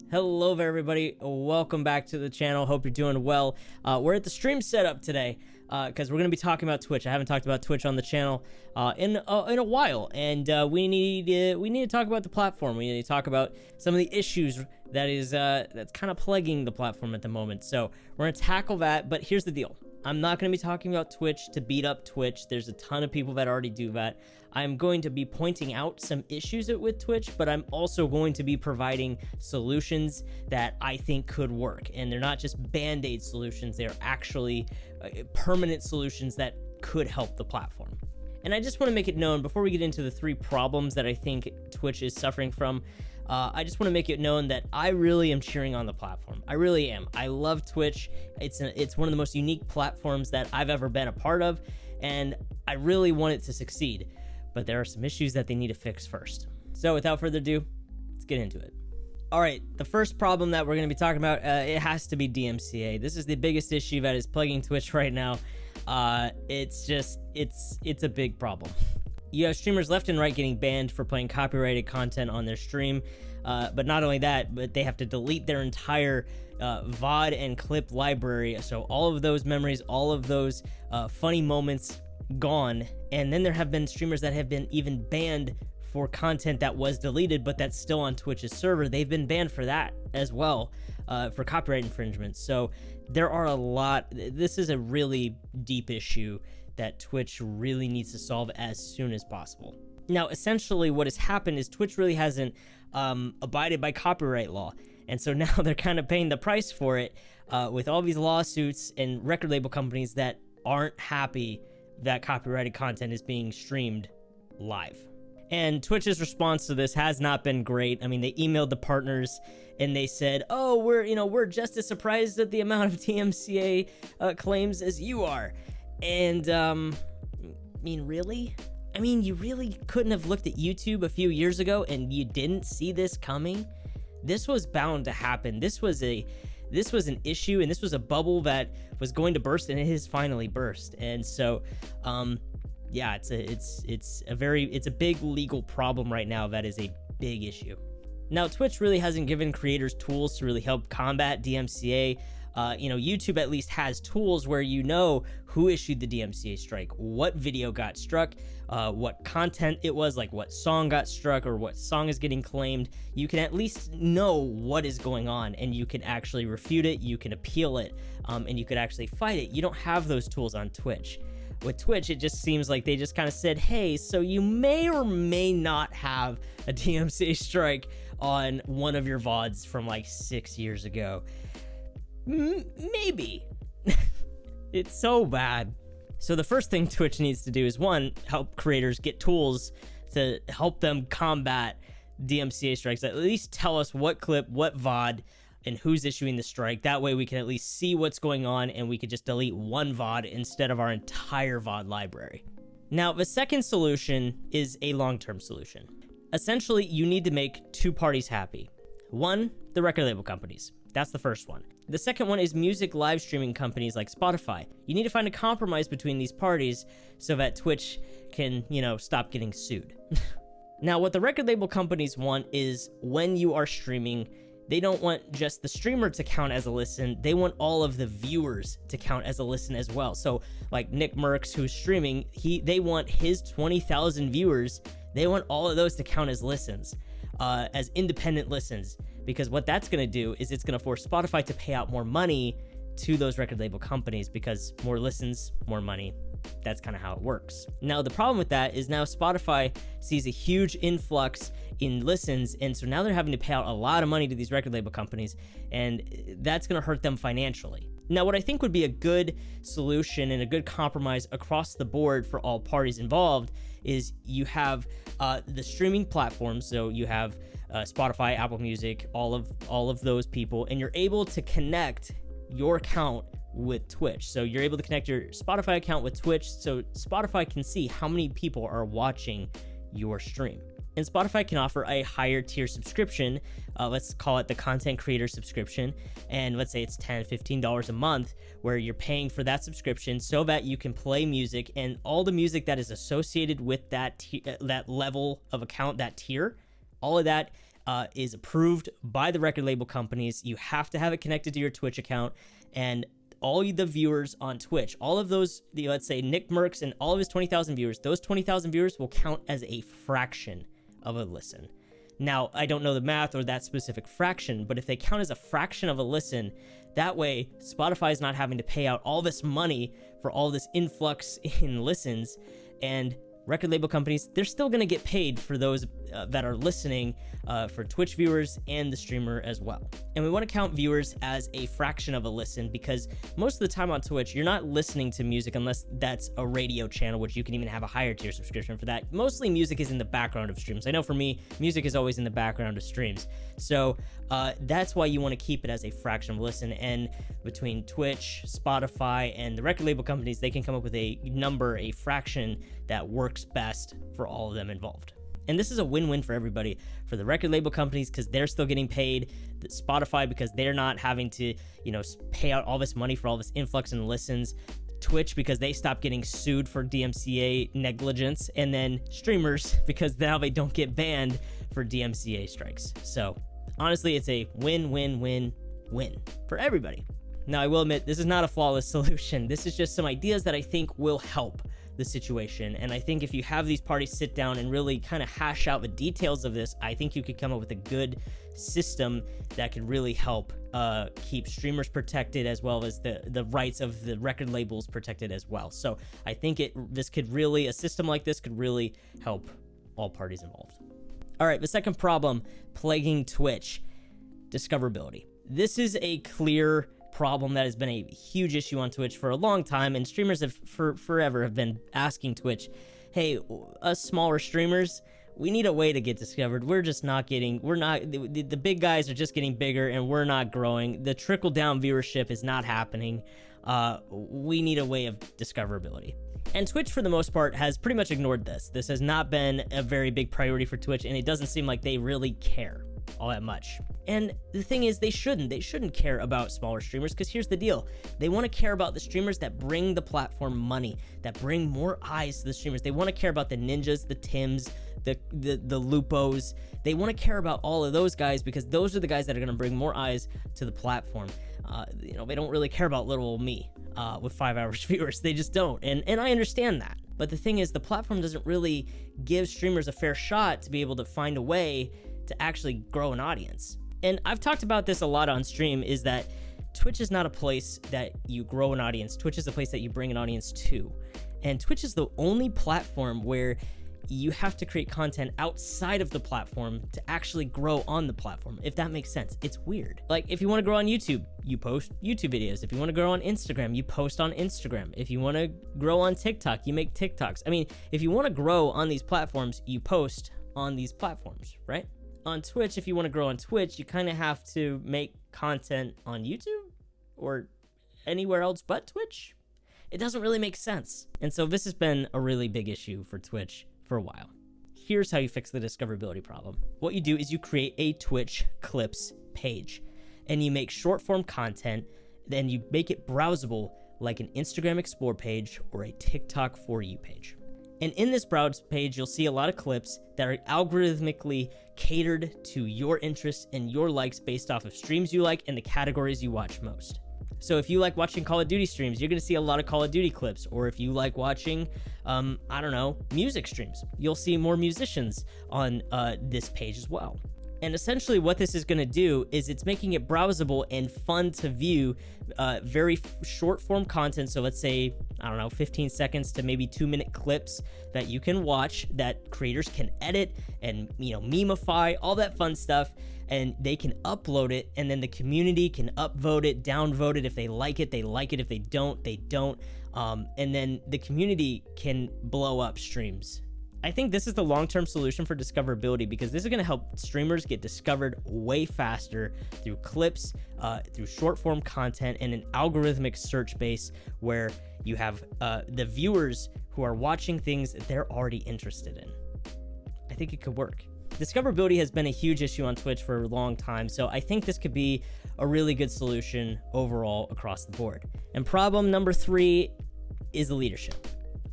Hello there, everybody. Welcome back to the channel. Hope you're doing well. We're at the stream setup today because we're going to be talking about Twitch. I haven't talked about Twitch on the channel in a while, and we need to talk about the platform. We need to talk about some of the issues that's kind of plaguing the platform at the moment. So we're going to tackle that. But here's the deal. I'm not going to be talking about Twitch to beat up Twitch. There's a ton of people that already do that. I'm going to be pointing out some issues with Twitch, but I'm also going to be providing solutions that I think could work. And they're not just band-aid solutions. They're actually permanent solutions that could help the platform. And I just want to make it known before we get into the 3 problems that I think Twitch is suffering from. I just want to make it known that I really am cheering on the platform. I really am. I love Twitch. It's one of the most unique platforms that I've ever been a part of, and I really want it to succeed. But there are some issues that they need to fix first. So without further ado, let's get into it. All right, the first problem that we're going to be talking about, it has to be DMCA. This is the biggest issue that is plaguing Twitch right now. It's a big problem. You have streamers left and right getting banned for playing copyrighted content on their stream. But not only that, but they have to delete their entire VOD and clip library. So all of those memories, all of those funny moments gone. And then there have been streamers that have been even banned for content that was deleted, but that's still on Twitch's server. They've been banned for that as well, for copyright infringement. So there are a lot. This is a really deep issue that Twitch really needs to solve as soon as possible. Now, essentially what has happened is Twitch really hasn't abided by copyright law. And so now they're kind of paying the price for it with all these lawsuits and record label companies that aren't happy that copyrighted content is being streamed live. And Twitch's response to this has not been great. I mean, they emailed the partners and they said, "Oh, we're just as surprised at the amount of DMCA claims as you are." And really? I mean, you really couldn't have looked at YouTube a few years ago and you didn't see this coming? This was bound to happen. This was an issue, and this was a bubble that was going to burst, and it has finally burst. And so, yeah, it's a big legal problem right now that is a big issue. Now, Twitch really hasn't given creators tools to really help combat DMCA. YouTube at least has tools where you know who issued the DMCA strike, what video got struck, what content it was, like what song got struck or what song is getting claimed. You can at least know what is going on, and you can actually refute it, you can appeal it, and you could actually fight it. You don't have those tools on Twitch. With Twitch, it just seems like they just kind of said, hey, so you may or may not have a DMCA strike on one of your VODs from like 6 years ago. Maybe. It's so bad. So the first thing Twitch needs to do is, 1, help creators get tools to help them combat DMCA strikes. At least tell us what clip, what VOD, and who's issuing the strike. That way we can at least see what's going on, and we could just delete one VOD instead of our entire VOD library. Now, the second solution is a long-term solution. Essentially, you need to make 2 parties happy. 1, the record label companies. That's the first one. The second one is music live streaming companies like Spotify. You need to find a compromise between these parties so that Twitch can, stop getting sued. Now, what the record label companies want is, when you are streaming, they don't want just the streamer to count as a listen. They want all of the viewers to count as a listen as well. So like Nick Merckx, who's streaming, they want his 20,000 viewers. They want all of those to count as listens, as independent listens. Because what that's going to do is it's going to force Spotify to pay out more money to those record label companies, because more listens, more money. That's kind of how it works. Now, the problem with that is now Spotify sees a huge influx in listens, and so now they're having to pay out a lot of money to these record label companies, and that's going to hurt them financially. Now, what I think would be a good solution and a good compromise across the board for all parties involved is you have the streaming platforms. So you have Spotify, Apple Music, all of those people, and you're able to connect your account with Twitch. So you're able to connect your Spotify account with Twitch, so Spotify can see how many people are watching your stream. And Spotify can offer a higher tier subscription, let's call it the content creator subscription, and let's say it's $10, $15 a month, where you're paying for that subscription so that you can play music, and all the music that is associated with that level of account, that tier, all of that is approved by the record label companies. You have to have it connected to your Twitch account, and all the viewers on Twitch, all of those, let's say Nick Merckx and all of his 20,000 viewers, those 20,000 viewers will count as a fraction of a listen. Now, I don't know the math or that specific fraction, but if they count as a fraction of a listen, that way Spotify is not having to pay out all this money for all this influx in listens, and record label companies, they're still going to get paid for those that are listening, for Twitch viewers and the streamer as well. And we want to count viewers as a fraction of a listen, because most of the time on Twitch, you're not listening to music unless that's a radio channel, which you can even have a higher tier subscription for that. Mostly music is in the background of streams. I know for me, music is always in the background of streams. So that's why you want to keep it as a fraction of a listen. And between Twitch, Spotify, and the record label companies, they can come up with a number, a fraction that works best for all of them involved. And this is a win-win for everybody, for the record label companies because they're still getting paid, the Spotify because they're not having to, pay out all this money for all this influx in listens, Twitch because they stop getting sued for DMCA negligence, and then streamers because now they don't get banned for DMCA strikes. So honestly, it's a win-win-win-win for everybody. Now, I will admit, this is not a flawless solution. This is just some ideas that I think will help the situation. And I think if you have these parties sit down and really kind of hash out the details of this, I think you could come up with a good system that could really help keep streamers protected, as well as the rights of the record labels protected as well. So I think a system like this could really help all parties involved. All right, the second problem plaguing Twitch, discoverability. This is a clear problem that has been a huge issue on Twitch for a long time, and streamers have forever have been asking Twitch, hey, us smaller streamers, we need a way to get discovered. The big guys are just getting bigger and we're not growing. The trickle down viewership is not happening. We need a way of discoverability. And Twitch, for the most part, has pretty much ignored this. This has not been a very big priority for Twitch, and it doesn't seem like they really care all that much. And the thing is, they shouldn't care about smaller streamers, because here's the deal. They want to care about the streamers that bring the platform money, that bring more eyes to the streamers. They want to care about the Ninjas, the Tims, the Lupos. They want to care about all of those guys, because those are the guys that are going to bring more eyes to the platform. They don't really care about little old me with 5 average viewers. They just don't. And I understand that. But the thing is, the platform doesn't really give streamers a fair shot to be able to find a way to actually grow an audience. And I've talked about this a lot on stream, is that Twitch is not a place that you grow an audience. Twitch is a place that you bring an audience to. And Twitch is the only platform where you have to create content outside of the platform to actually grow on the platform, if that makes sense. It's weird. Like, if you want to grow on YouTube, you post YouTube videos. If you want to grow on Instagram, you post on Instagram. If you want to grow on TikTok, you make TikToks. I mean, if you want to grow on these platforms, you post on these platforms, right? On Twitch, if you want to grow on Twitch, you kind of have to make content on YouTube or anywhere else but Twitch. It doesn't really make sense. And so this has been a really big issue for Twitch for a while. Here's how you fix the discoverability problem. What you do is you create a Twitch clips page, and you make short form content, then you make it browsable like an Instagram Explore page or a TikTok For You page. And in this browse page, you'll see a lot of clips that are algorithmically catered to your interests and your likes based off of streams you like and the categories you watch most. So if you like watching Call of Duty streams, you're going to see a lot of Call of Duty clips. Or if you like watching, music streams, you'll see more musicians on this page as well. And essentially what this is going to do is it's making it browsable and fun to view very short form content. So let's say, 15 seconds to maybe 2-minute clips that you can watch, that creators can edit and, memeify, all that fun stuff. And they can upload it, and then the community can upvote it, downvote it. If they like it, they like it. If they don't, they don't. And then the community can blow up streams. I think this is the long-term solution for discoverability, because this is going to help streamers get discovered way faster through clips, through short-form content, and an algorithmic search base where you have the viewers who are watching things that they're already interested in. I think it could work. Discoverability has been a huge issue on Twitch for a long time, so I think this could be a really good solution overall across the board. And problem number 3 is the leadership.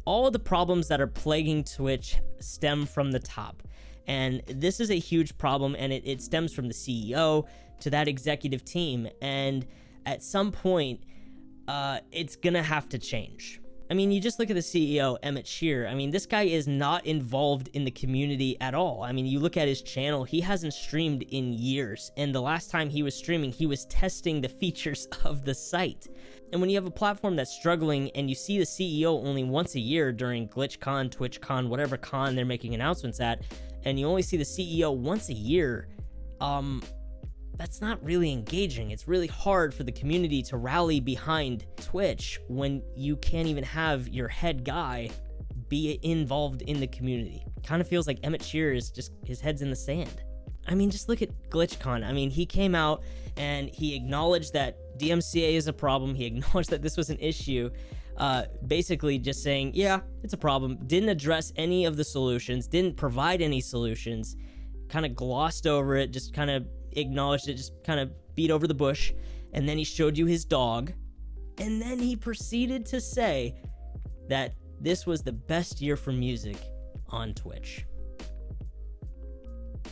All of the problems that are plaguing Twitch stem from the top. And this is a huge problem, and it stems from the CEO to that executive team. And at some point, it's gonna have to change. I mean, you just look at the CEO, Emmett Shear. I mean, this guy is not involved in the community at all. I mean, you look at his channel, he hasn't streamed in years. And the last time he was streaming, he was testing the features of the site. And when you have a platform that's struggling and you see the CEO only once a year during GlitchCon, TwitchCon, whatever con they're making announcements at, and you only see the CEO once a year, that's not really engaging. It's really hard for the community to rally behind Twitch when you can't even have your head guy be involved in the community. Kind of feels like Emmett Shear is just, his head's in the sand. I mean, just look at GlitchCon. I mean, he came out and he acknowledged that DMCA is a problem. He acknowledged that this was an issue, basically just saying, yeah, it's a problem. Didn't address any of the solutions, didn't provide any solutions, kind of glossed over it, just kind of acknowledged it, just kind of beat over the bush. And then he showed you his dog. And then he proceeded to say that this was the best year for music on Twitch.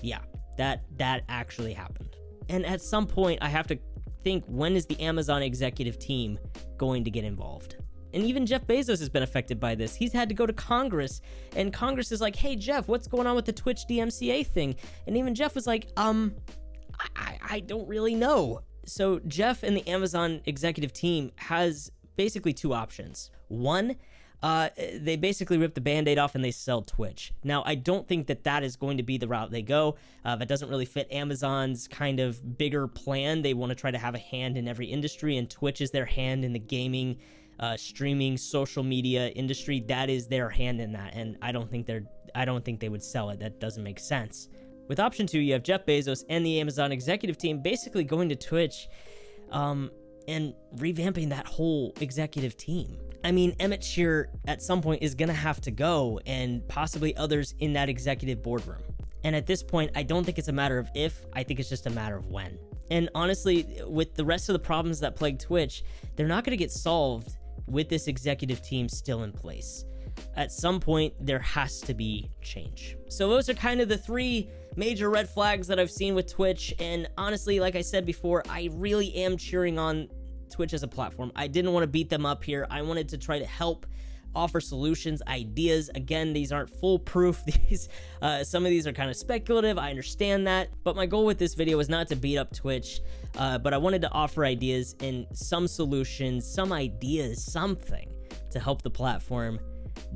Yeah, that actually happened. And at some point, I have to think, when is the Amazon executive team going to get involved? And even Jeff Bezos has been affected by this. He's had to go to Congress, and Congress is like, hey, Jeff, what's going on with the Twitch DMCA thing? And even Jeff was like, I don't really know. So Jeff and the Amazon executive team has basically two options. One, they basically rip the Band-Aid off and they sell Twitch. Now, I don't think that is going to be the route they go. That doesn't really fit Amazon's kind of bigger plan. They want to try to have a hand in every industry, and Twitch is their hand in the gaming, streaming, social media industry. That is their hand in that, and I don't think they would sell it. That doesn't make sense. With option two, you have Jeff Bezos and the Amazon executive team basically going to Twitch and revamping that whole executive team. I mean, Emmett Shear at some point is going to have to go, and possibly others in that executive boardroom. And at this point, I don't think it's a matter of if, I think it's just a matter of when. And honestly, with the rest of the problems that plague Twitch, they're not going to get solved with this executive team still in place. At some point, there has to be change. So those are kind of the three major red flags that I've seen with Twitch. And honestly, like I said before, I really am cheering on Twitch as a platform. I didn't want to beat them up here. I wanted to try to help, offer solutions, ideas. Again, these aren't foolproof. Some of these are kind of speculative. I understand that. But my goal with this video was not to beat up Twitch, but I wanted to offer ideas and some solutions, some ideas, something to help the platform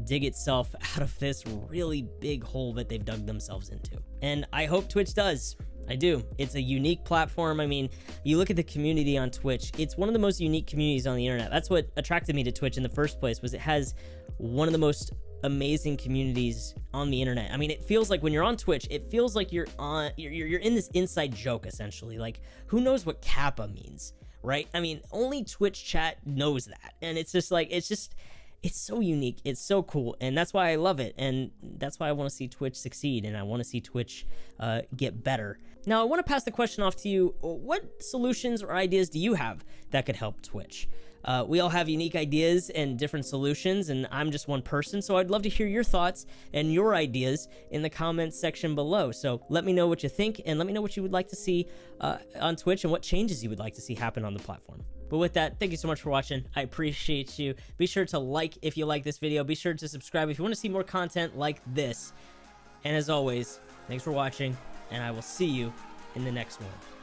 dig itself out of this really big hole that they've dug themselves into. And I hope Twitch does. I do. It's a unique platform. I mean, you look at the community on Twitch, it's one of the most unique communities on the internet. That's what attracted me to Twitch in the first place, was it has one of the most amazing communities on the internet. I mean, it feels like when you're on Twitch, it feels like you're in this inside joke, essentially. Like, who knows what Kappa means, right? I mean, only Twitch chat knows that. And it's just like, it's so unique, it's so cool, and that's why I love it, and that's why I want to see Twitch succeed, and I want to see Twitch get better. Now, I want to pass the question off to you. What solutions or ideas do you have that could help Twitch? We all have unique ideas and different solutions, and I'm just one person, so I'd love to hear your thoughts and your ideas in the comments section below. So let me know what you think, and let me know what you would like to see on Twitch and what changes you would like to see happen on the platform. But with that, thank you so much for watching. I appreciate you. Be sure to like if you like this video. Be sure to subscribe if you want to see more content like this. And as always, thanks for watching, and I will see you in the next one.